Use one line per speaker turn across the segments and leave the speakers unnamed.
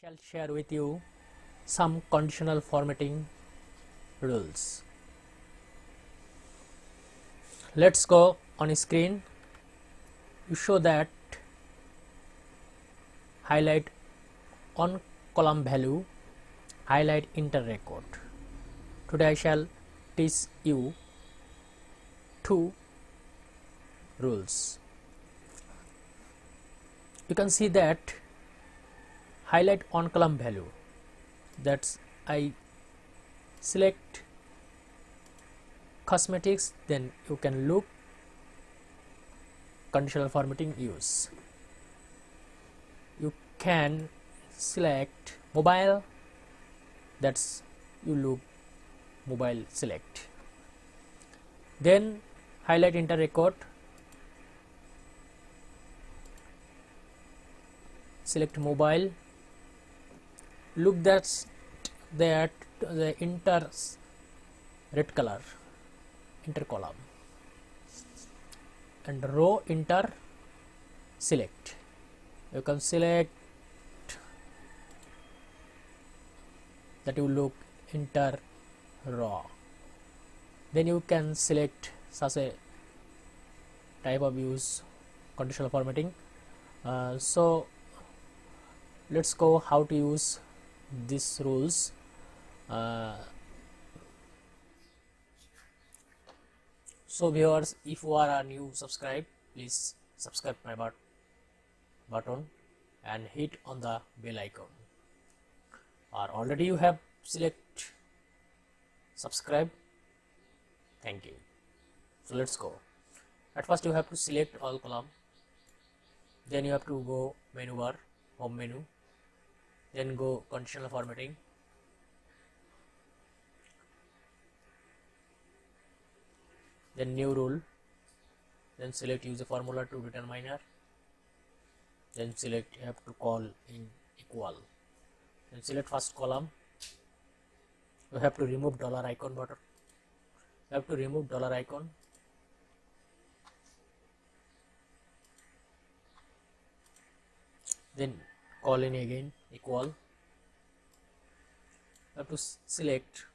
shall share with you some conditional formatting rules. Let's go on screen. You show that highlight on column value, highlight inter record. Today I shall teach you two rules. You can see that highlight on column value, that's I select cosmetics, then you can look conditional formatting use. You can select mobile, that's you look mobile select, then highlight inter record, select mobile, look that the inter red color, inter column, and row inter select. You can select that you look inter row, then you can select such a type of use conditional formatting. So let's go how to use these rules. So viewers, if you are a new subscribe, please subscribe my button and hit on the bell icon, or already you have select subscribe, thank you. So let's go. At first you have to select all column, then you have to go menu bar, home menu, then go conditional formatting, then new rule, then select use a formula to determiner, then select you have to call in equal, then select first column. You have to remove dollar icon button, you have to remove dollar icon, then call in again equal. You have to select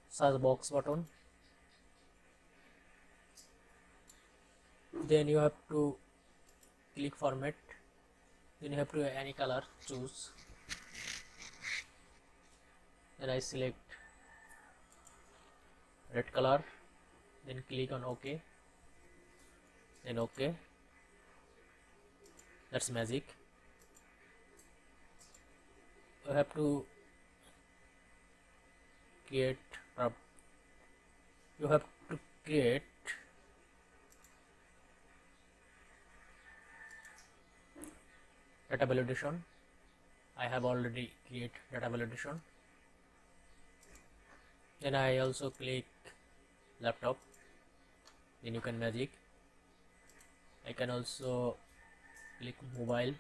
search box button, then you have to click format, then you have to any color choose, then I select red color, then click on OK, then OK. That's magic. You have to create data validation. I have already create data validation. Then I also click laptop, then you can magic. I can also click mobile,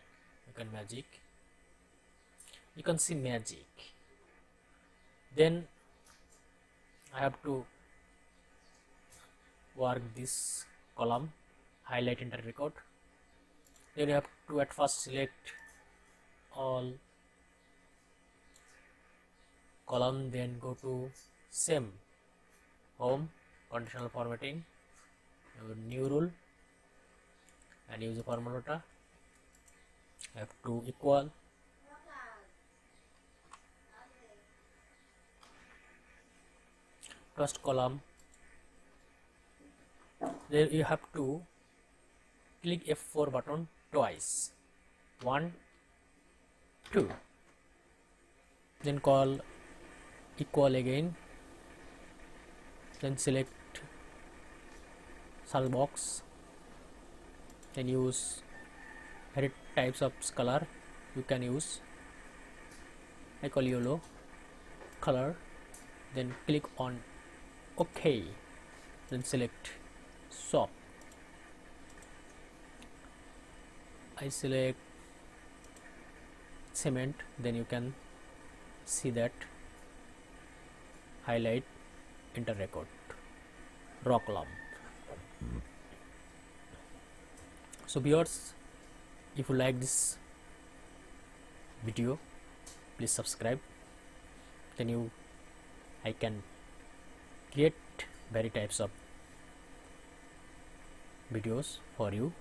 you can magic, you can see magic. Then I have to work this column, highlight inter record, then you have to at first select all column, then go to same home, conditional formatting, new rule, and use the formula, have to equal, first column, then you have to click F4 button twice, 1 2, then call equal again, then select search box, then use various types of color you can use. I call yellow color, then click on OK, then select swap. I select cement, then you can see that highlight inter record, raw column. So viewers, if you like this video, please subscribe. Then I can create very types of videos for you.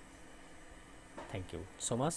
Thank you so much.